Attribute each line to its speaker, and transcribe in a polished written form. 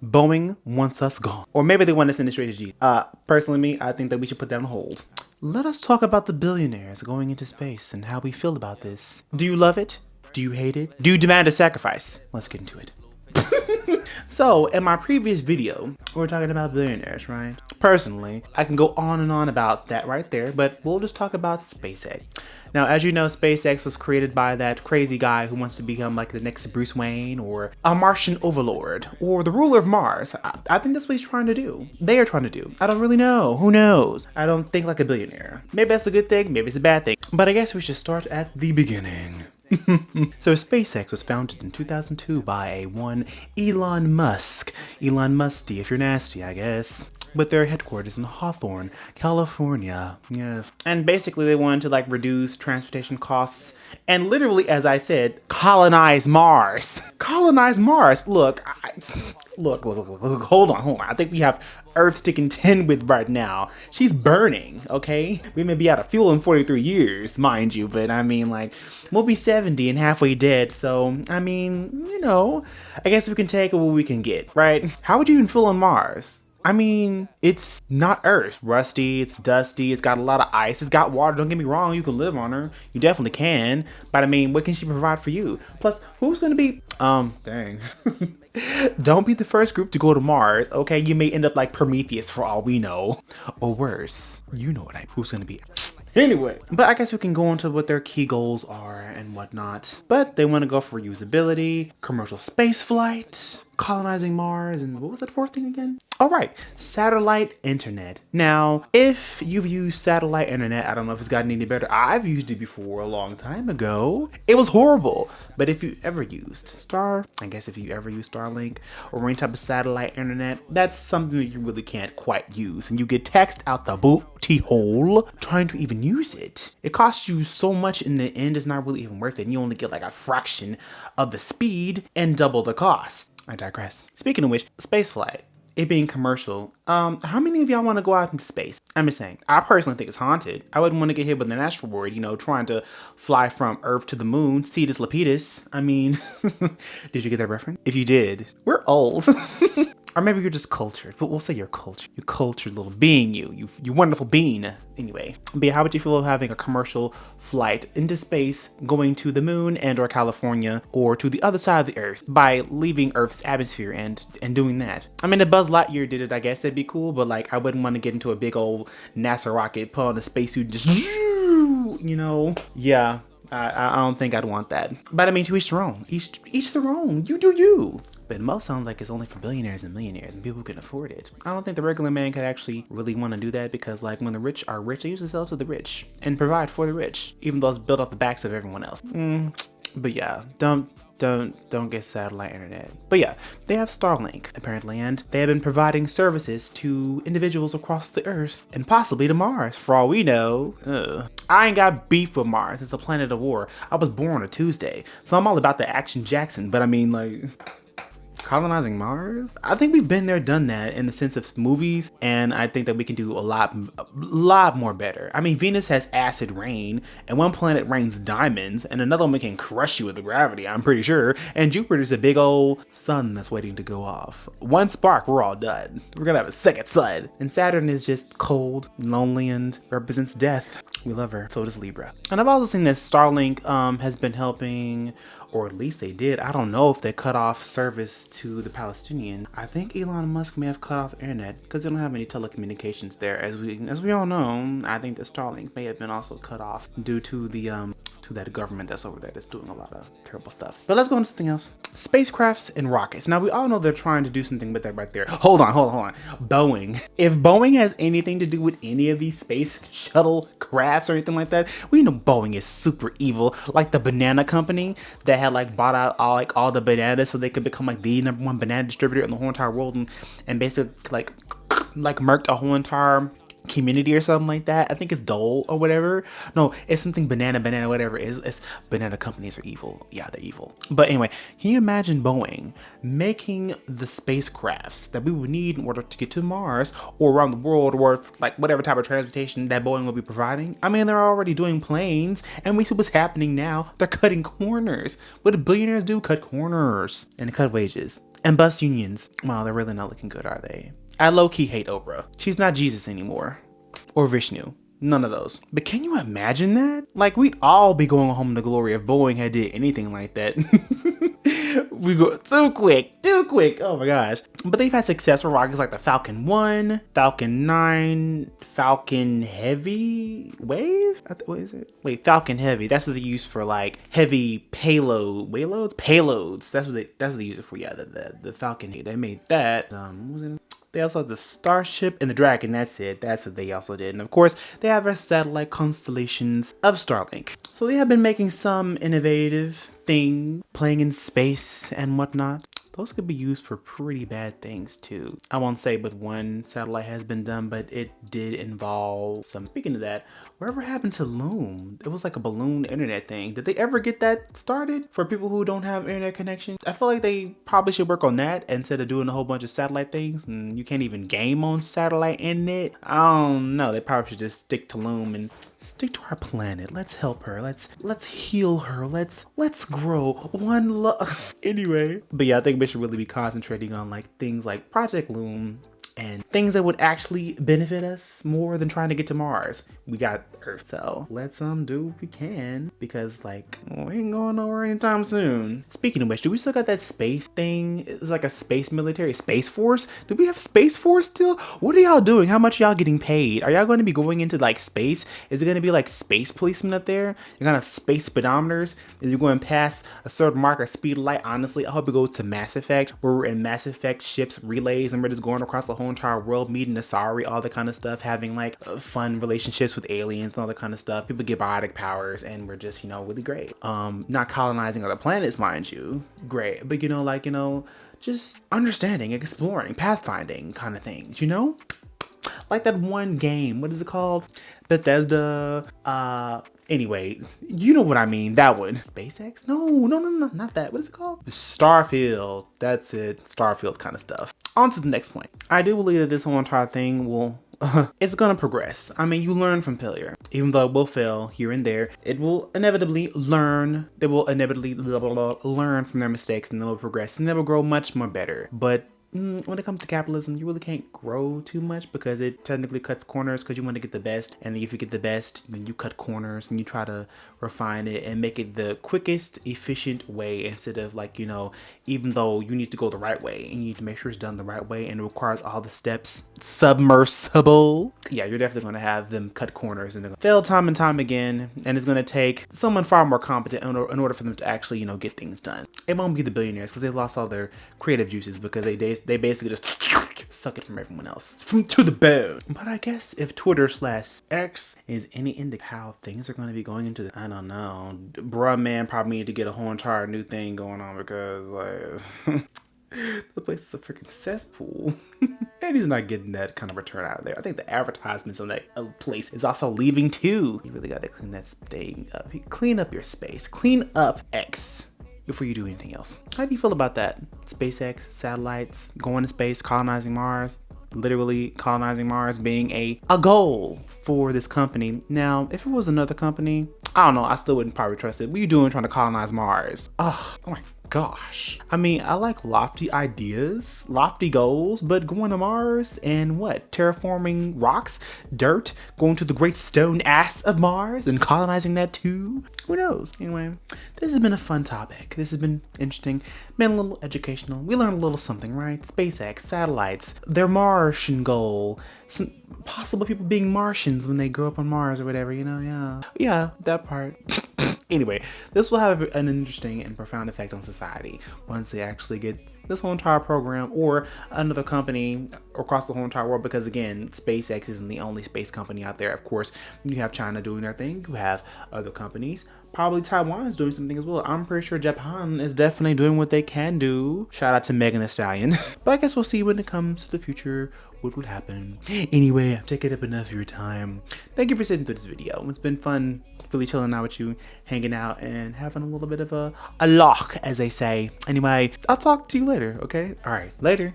Speaker 1: Boeing wants us gone. Or maybe they want us in the straight as G. Personally me, I think that we should put that on hold. Let us talk about the billionaires going into space and how we feel about this. Do you love it? Do you hate it? Do you demand a sacrifice? Let's get into it. So, in my previous video, we were talking about billionaires, right? Personally, I can go on and on about that right there, but we'll just talk about SpaceX. Now, as you know, SpaceX was created by that crazy guy who wants to become like the next Bruce Wayne or a Martian overlord or the ruler of Mars. I think that's what he's trying to do. They are trying to do. I don't really know. Who knows? I don't think like a billionaire. Maybe that's a good thing. Maybe it's a bad thing. But I guess we should start at the beginning. So SpaceX was founded in 2002 by a one Elon Musk. Elon Musty, if you're nasty, I guess. With their headquarters in Hawthorne, California. Yes. And basically they wanted to like reduce transportation costs and literally, as I said, colonize Mars. Colonize Mars. Look, look, hold on. I think we have Earth sticking 10 with right now. She's burning, okay? We may be out of fuel in 43 years, mind you, but I mean, like, we'll be 70 and halfway dead, so, I mean, you know, I guess we can take what we can get, right? How would you even feel on Mars? I mean, it's not Earth. Rusty, it's dusty, it's got a lot of ice, it's got water, don't get me wrong, you can live on her. You definitely can. But I mean, what can she provide for you? Plus, who's gonna be, dang. Don't be the first group to go to Mars, okay? You may end up like Prometheus for all we know. Or worse, you know what who's gonna be. Anyway, but I guess we can go into what their key goals are and whatnot. But they want to go for usability, commercial space flight, colonizing Mars, and what was that fourth thing again? All right, satellite internet. Now, if you've used satellite internet, I don't know if it's gotten any better. I've used it before a long time ago. It was horrible. But if you ever used Starlink or any type of satellite internet, that's something that you really can't quite use. And you get taxed out the booty hole trying to even use it. It costs you so much in the end, it's not really even worth it. And you only get like a fraction of the speed and double the cost. I digress. Speaking of which, spaceflight. It being commercial, how many of y'all want to go out into space? I'm just saying, I personally think it's haunted. I wouldn't want to get hit with an asteroid, you know, trying to fly from Earth to the moon, Cetus Lapidus. I mean, did you get that reference? If you did, we're old. Or maybe you're just cultured, but we'll say you're cultured. You cultured little being, you wonderful being. Anyway, but yeah, how would you feel having a commercial flight into space, going to the moon and or California, or to the other side of the Earth by leaving Earth's atmosphere and doing that? I mean, if Buzz Lightyear did it, I guess it'd be cool, but like, I wouldn't want to get into a big old NASA rocket, put on a spacesuit, and just, you know, yeah. I don't think I'd want that. But I mean, to each their own. Each their own. You do you. But it most sounds like it's only for billionaires and millionaires and people who can afford it. I don't think the regular man could actually really want to do that because like when the rich are rich, they usually sell to the rich and provide for the rich, even though it's built off the backs of everyone else. But yeah, don't get satellite internet. But yeah, they have Starlink apparently, and they have been providing services to individuals across the Earth and possibly to Mars. For all we know, I ain't got beef with Mars. It's a planet of war. I was born on a Tuesday, so I'm all about the action Jackson. But I mean, like, colonizing Mars? I think we've been there, done that in the sense of movies, and I think that we can do a lot more better. I mean, Venus has acid rain, and one planet rains diamonds, and another one can crush you with the gravity, I'm pretty sure, and Jupiter's a big old sun that's waiting to go off. One spark, we're all done. We're gonna have a second sun. And Saturn is just cold, lonely, and represents death. We love her. So does Libra. And I've also seen that Starlink has been helping, or at least they did. I don't know if they cut off service to the Palestinian. I think Elon Musk may have cut off internet because they don't have any telecommunications there. As we all know, I think that Starlink may have been also cut off due to the to that government that's over there that's doing a lot of terrible stuff. But let's go into something else. Spacecrafts and rockets. Now we all know they're trying to do something with that right there. Hold on. Boeing. If Boeing has anything to do with any of these space shuttle crafts or anything like that, we know Boeing is super evil. Like the banana company that had like bought out all the bananas so they could become like the #1 banana distributor in the whole entire world and basically like murked a whole entire community or something like that. I think it's Dole or whatever. No, it's something banana, whatever. It's banana companies are evil. Yeah, they're evil. But anyway, can you imagine Boeing making the spacecrafts that we would need in order to get to Mars or around the world, or like whatever type of transportation that Boeing will be providing? I mean, they're already doing planes, and we see what's happening now. They're cutting corners. What do billionaires do? Cut corners and cut wages. And bus unions, well, they're really not looking good, are they? I low-key hate Oprah. She's not Jesus anymore. Or Vishnu. None of those. But can you imagine that? Like, we'd all be going home to glory if Boeing had did anything like that. We go too quick. Oh my gosh. But they've had successful rockets like the Falcon 1, Falcon 9, Falcon Heavy Wave? What is it? Wait, Falcon Heavy. That's what they use for like heavy payloads. That's what they use it for. Yeah, the Falcon. They made that. What was it? They also have the Starship and the Dragon. That's it. That's what they also did. And of course, they have their satellite constellations of Starlink. So they have been making some innovative thing, playing in space and whatnot. Those could be used for pretty bad things too. I won't say but one satellite has been done, but it did involve some. Speaking of that, whatever happened to Loom? It was like a balloon internet thing. Did they ever get that started for people who don't have internet connection? I feel like they probably should work on that instead of doing a whole bunch of satellite things. And you can't even game on satellite internet. I don't know. They probably should just stick to Loom and stick to our planet. Let's help her. Let's heal her. Let's grow one love. Anyway, but yeah, I think we should really be concentrating on like things like Project Loom and things that would actually benefit us more than trying to get to Mars. We got Earth, so let's do what we can, because like we ain't going nowhere anytime soon. Speaking of which, do we still got that space thing? It's like a space military, Space Force. Do we have Space Force still? What are y'all doing? How much y'all getting paid? Are y'all going to be going into like space? Is it going to be like space policemen up there? You're gonna have space speedometers, and you're going past a certain mark of speed of light. Honestly, I hope it goes to Mass Effect, where we're in Mass Effect ships relays and we're just going across the whole entire world, meeting Asari, all that kind of stuff, having like fun relationships with aliens and all that kind of stuff. People get biotic powers and we're just, really great. Not colonizing other planets, mind you, great, but just understanding, exploring, pathfinding kind of things, like that one game, what is it called? Bethesda, anyway, you know what I mean, that one. SpaceX? No, not that. What is it called? Starfield. That's it. Starfield kind of stuff. On to the next point. I do believe that this whole entire thing will, it's gonna progress. I mean, you learn from failure. Even though it will fail here and there, it will inevitably learn. They will inevitably learn from their mistakes, and they will progress, and they will grow much more better. But when it comes to capitalism, you really can't grow too much because it technically cuts corners, because you want to get the best. And if you get the best, then you cut corners and you try to refine it and make it the quickest, efficient way, instead of like, even though you need to go the right way, and you need to make sure it's done the right way and it requires all the steps submersible. Yeah, you're definitely going to have them cut corners, and they're going to fail time and time again. And it's going to take someone far more competent in order for them to actually, get things done. It won't be the billionaires, because they lost all their creative juices, because they basically just suck it from everyone else, to the bone. But I guess if Twitter/X is any indicator how things are going to be going into I don't know, bruh man probably need to get a whole entire new thing going on, because like the place is a freaking cesspool. And he's not getting that kind of return out of there. I think the advertisements on that place is also leaving too. You really got to clean that thing up. Clean up your space. Clean up X before you do anything else. How do you feel about that? SpaceX, satellites, going to space, colonizing Mars, literally colonizing Mars being a goal for this company. Now, if it was another company, I don't know, I still wouldn't probably trust it. What are you doing trying to colonize Mars? Oh my gosh. I mean, I like lofty ideas, lofty goals, but going to Mars and what? Terraforming rocks, dirt, going to the great stone ass of Mars and colonizing that too? Who knows? Anyway, this has been a fun topic. This has been interesting, been a little educational. We learned a little something, right? SpaceX, satellites, their Martian goal, some possible people being Martians when they grow up on Mars or whatever, yeah, that part. Anyway, this will have an interesting and profound effect on society once they actually get this whole entire program, or another company across the whole entire world, because again, SpaceX isn't the only space company out there. Of course, you have China doing their thing, you have other companies, probably Taiwan is doing something as well. I'm pretty sure Japan is definitely doing what they can do. Shout out to Megan Thee Stallion. But I guess we'll see when it comes to the future what will happen. Anyway, I've taken up enough of your time. Thank you for sitting through this video. It's been fun really chilling out with you, hanging out and having a little bit of a lock, as they say. Anyway, I'll talk to you later, okay? All right, later.